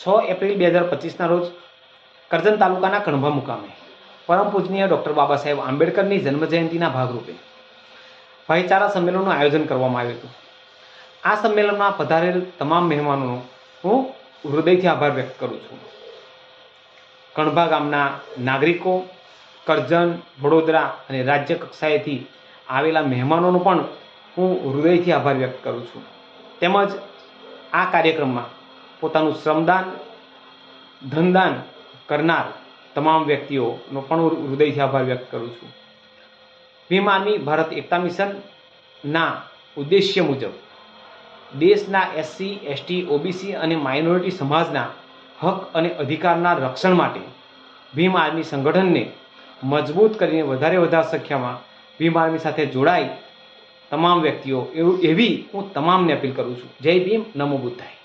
6 April 2025ના રોજ કરજણ તાલુકાના કણભા મુકામે પરમ પૂજનીય ડૉક્ટર બાબા સાહેબ આંબેડકરની જન્મજયંતિના ભાગરૂપે ભાઈચારા સંમેલનનું આયોજન કરવામાં આવ્યું હતું। આ સંમેલનમાં પધારેલ તમામ મહેમાનોનો હું હૃદયથી આભાર વ્યક્ત કરું છું। કણભા ગામના નાગરિકો, કરજણ, વડોદરા અને રાજ્ય કક્ષાએથી આવેલા મહેમાનોનો પણ હું હૃદયથી આભાર વ્યક્ત કરું છું। તેમજ આ કાર્યક્રમમાં પોતાનું શ્રમદાન, ધનદાન કરનાર તમામ વ્યક્તિઓનો પણ હૃદયથી આભાર વ્યક્ત કરું છું। ભીમ આર્મી ભારત એકતા મિશનના ઉદ્દેશ્ય મુજબ દેશના એસસી, એસટી, ઓબીસી અને માઇનોરિટી સમાજના હક અને અધિકારના રક્ષણ માટે ભીમ આર્મી સંગઠનને મજબૂત કરીને વધારે સંખ્યામાં ભીમ આર્મી સાથે જોડાય તમામ વ્યક્તિઓ એવી હું તમામને અપીલ કરું છું। જય ભીમ, નમો બુદ્ધાય।